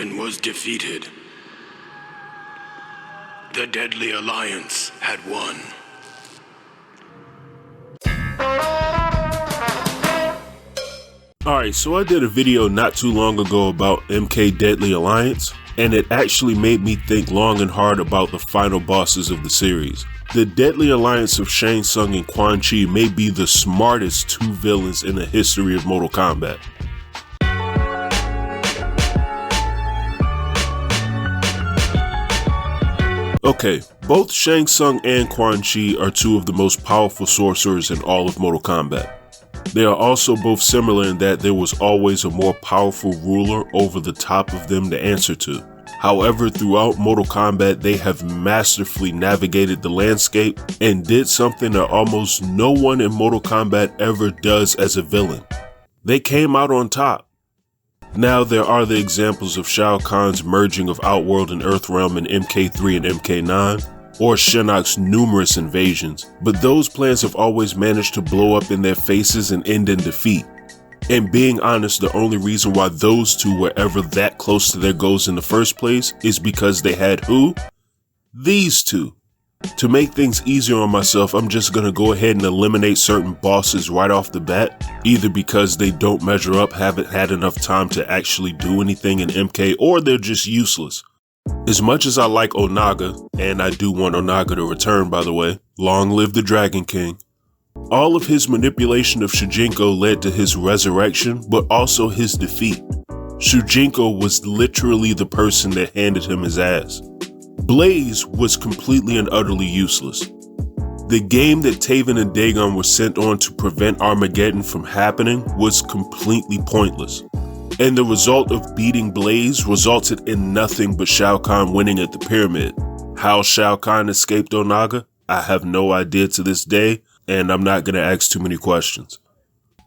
Taven was defeated. The Deadly Alliance had won. Alright, so I did a video not too long ago about MK Deadly Alliance, and it actually made me think long and hard about the final bosses of the series. The Deadly Alliance of Shang, Tsung, and Quan may be the smartest two villains in the history of Mortal Kombat. Okay, both Shang Tsung and Quan are two of the most powerful sorcerers in all of Mortal Kombat. They are also both similar in that there was always a more powerful ruler over the top of them to answer to. However, throughout Mortal Kombat, they have masterfully navigated the landscape and did something that almost no one in Mortal Kombat ever does as a villain. They came out on top. Now there are the examples of Shao Kahn's merging of Outworld and Earthrealm in MK3 and MK9, or Shinnok's numerous invasions, but those plans have always managed to blow up in their faces and end in defeat. And being honest, the only reason why those two were ever that close to their goals in the first place is because they had who? These two. To make things easier on myself, I'm just gonna go ahead and eliminate certain bosses right off the bat, either because they don't measure up, haven't had enough time to actually do anything in MK, or they're just useless. As much as I like Onaga, and I do want Onaga to return by the way, long live the Dragon King, all of his manipulation of Shujinko led to his resurrection, but also his defeat. Shujinko was literally the person that handed him his ass. Blaze was completely and utterly useless. The game that Taven and Dagon were sent on to prevent Armageddon from happening was completely pointless. And the result of beating Blaze resulted in nothing but Shao Kahn winning at the pyramid. How Shao Kahn escaped Onaga, I have no idea to this day, and I'm not gonna ask too many questions.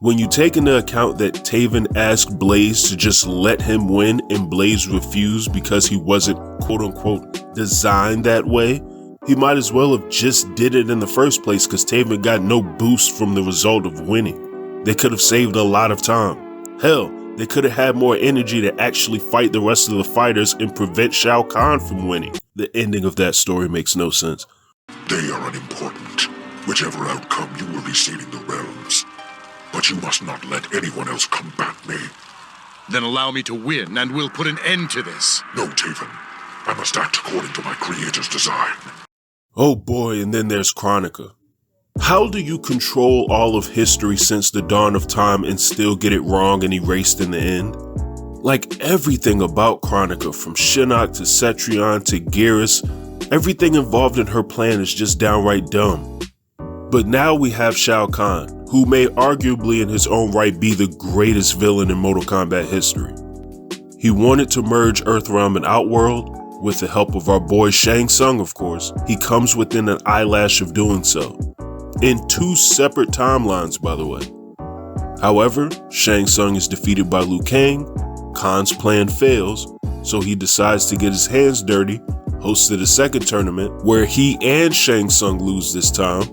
When you take into account that Taven asked Blaze to just let him win and Blaze refused because he wasn't quote unquote designed that way, he might as well have just did it in the first place because Taven got no boost from the result of winning. They could have saved a lot of time. Hell, they could have had more energy to actually fight the rest of the fighters and prevent Shao Kahn from winning. The ending of that story makes no sense. They are unimportant. Whichever outcome, you will be saving the realms. But you must not let anyone else combat me. Then allow me to win, and we'll put an end to this. No, Taven. I must act according to my creator's design. Oh boy, and then there's Kronika. How do you control all of history since the dawn of time and still get it wrong and erased in the end? Like everything about Kronika, from Shinnok to Cetrion to Geras, everything involved in her plan is just downright dumb. But now we have Shao Kahn, who may arguably in his own right be the greatest villain in Mortal Kombat history. He wanted to merge Earthrealm and Outworld. With the help of our boy Shang Tsung, of course, he comes within an eyelash of doing so. In two separate timelines, by the way. However, Shang Tsung is defeated by Liu Kang, Khan's plan fails, so he decides to get his hands dirty, hosted a second tournament where he and Shang Tsung lose this time,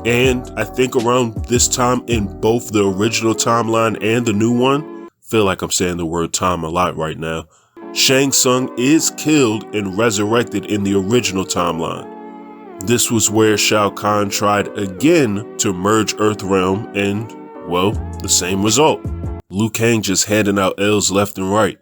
and I think around this time in both the original timeline and the new one, feel like I'm saying the word time a lot right now, Shang Tsung is killed and resurrected in the original timeline. This was where Shao Kahn tried again to merge Earthrealm and, well, the same result. Liu Kang just handing out L's left and right.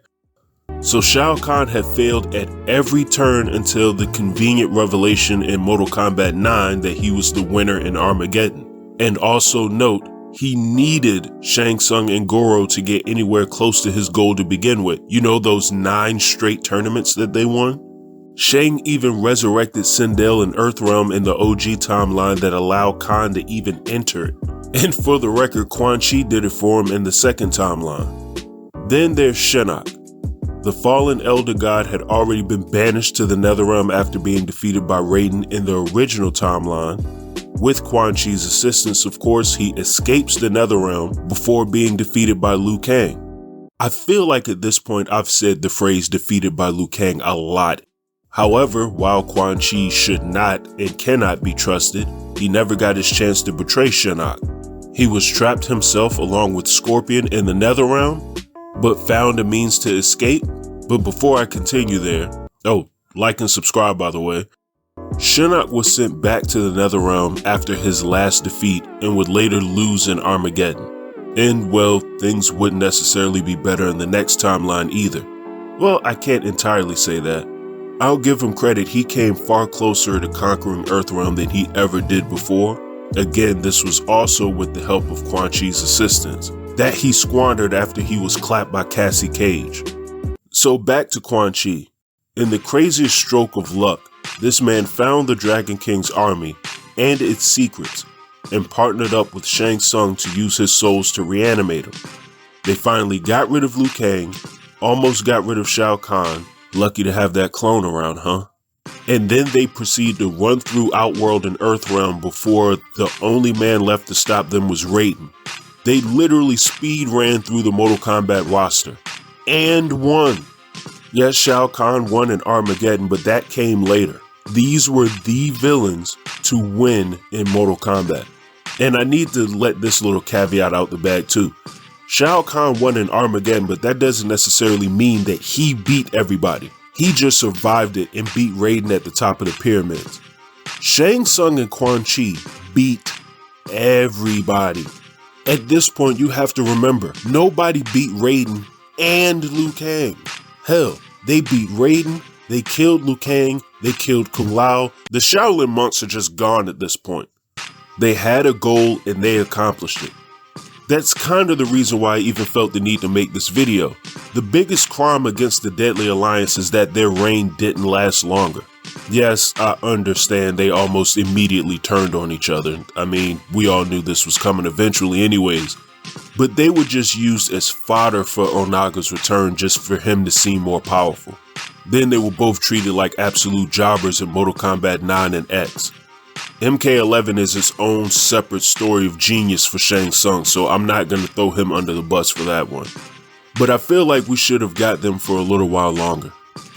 So Shao Kahn had failed at every turn until the convenient revelation in Mortal Kombat 9 that he was the winner in Armageddon. And also note, he needed Shang Tsung and Goro to get anywhere close to his goal to begin with. You know, those 9 straight tournaments that they won? Shang even resurrected Sindel and Earthrealm in the OG timeline that allowed Khan to even enter it. And for the record, Quan did it for him in the second timeline. Then there's Shinnok. The fallen Elder God had already been banished to the Netherrealm after being defeated by Raiden in the original timeline. With Quan Chi's assistance, of course, he escapes the Netherrealm before being defeated by Liu Kang. I feel like at this point I've said the phrase defeated by Liu Kang a lot. However, while Quan Chi should not and cannot be trusted, he never got his chance to betray Shinnok. He was trapped himself along with Scorpion in the Netherrealm, but found a means to escape But before I continue there, oh, like and subscribe by the way, Shinnok was sent back to the Netherrealm after his last defeat and would later lose in Armageddon. And well, things wouldn't necessarily be better in the next timeline either. Well, I can't entirely say that. I'll give him credit, he came far closer to conquering Earthrealm than he ever did before. Again, this was also with the help of Quan Chi's assistance, that he squandered after he was clapped by Cassie Cage. So back to Quan Chi. In the craziest stroke of luck, this man found the Dragon King's army and its secrets and partnered up with Shang Tsung to use his souls to reanimate him. They finally got rid of Liu Kang, almost got rid of Shao Kahn, lucky to have that clone around, huh? And then they proceed to run through Outworld and Earthrealm before the only man left to stop them was Raiden. They literally speed ran through the Mortal Kombat roster and won. Yes, Shao Kahn won in Armageddon, but that came later. These were the villains to win in Mortal Kombat. And I need to let this little caveat out the bag too. Shao Kahn won in Armageddon, but that doesn't necessarily mean that he beat everybody. He just survived it and beat Raiden at the top of the pyramids. Shang Tsung and Quan Chi beat everybody. At this point, you have to remember, nobody beat Raiden and Liu Kang. Hell, they beat Raiden, they killed Liu Kang, they killed Kung Lao. The Shaolin monks are just gone at this point. They had a goal and they accomplished it. That's kind of the reason why I even felt the need to make this video. The biggest crime against the Deadly Alliance is that their reign didn't last longer. Yes, I understand they almost immediately turned on each other. I mean, we all knew this was coming eventually anyways. But they were just used as fodder for Onaga's return just for him to seem more powerful. Then they were both treated like absolute jobbers in Mortal Kombat 9 and X. MK11 is its own separate story of genius for Shang Tsung, so I'm not going to throw him under the bus for that one. But I feel like we should have got them for a little while longer.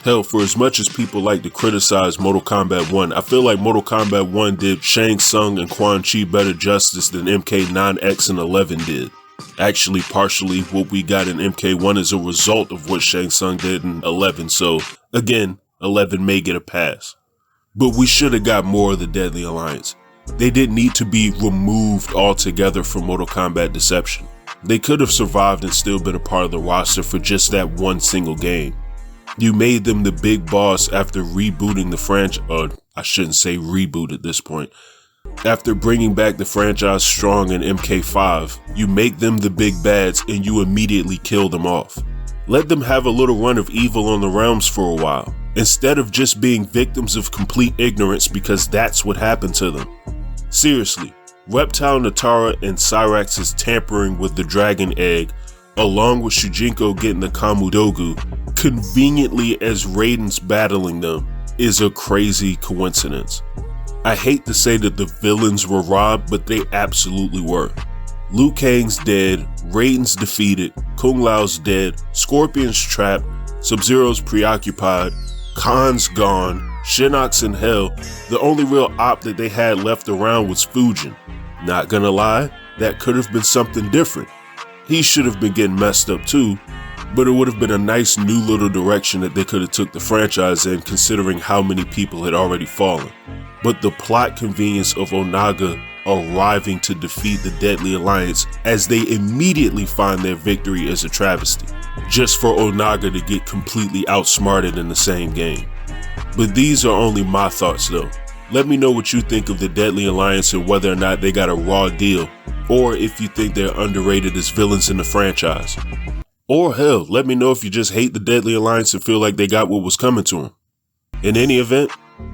Hell, for as much as people like to criticize Mortal Kombat 1, I feel like Mortal Kombat 1 did Shang Tsung and Quan Chi better justice than MK9X and 11 did. Actually, partially what we got in MK1 is a result of what Shang Tsung did in 11, so again, 11 may get a pass. But we should have got more of the Deadly Alliance. They didn't need to be removed altogether from Mortal Kombat Deception. They could have survived and still been a part of the roster for just that one single game. You made them the big boss after rebooting the franchise, or I shouldn't say reboot at this point. After bringing back the franchise strong in MK5, you make them the big bads and you immediately kill them off. Let them have a little run of evil on the realms for a while, instead of just being victims of complete ignorance because that's what happened to them. Seriously, Reptile Natara and Cyrax's tampering with the dragon egg, along with Shujinko getting the Kamudogu, conveniently as Raiden's battling them, is a crazy coincidence. I hate to say that the villains were robbed, but they absolutely were. Liu Kang's dead, Raiden's defeated, Kung Lao's dead, Scorpion's trapped, Sub-Zero's preoccupied, Khan's gone, Shinnok's in hell. The only real op that they had left around was Fujin. Not gonna lie, that could have been something different. He should have been getting messed up too, but it would have been a nice new little direction that they could have took the franchise in considering how many people had already fallen. But the plot convenience of Onaga arriving to defeat the Deadly Alliance as they immediately find their victory is a travesty, just for Onaga to get completely outsmarted in the same game. But these are only my thoughts though. Let me know what you think of the Deadly Alliance and whether or not they got a raw deal, or if you think they're underrated as villains in the franchise. Or hell, let me know if you just hate the Deadly Alliance and feel like they got what was coming to them. In any event,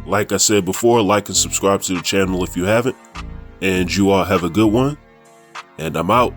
like I said before, like and subscribe to the channel if you haven't, and you all have a good one, and I'm out.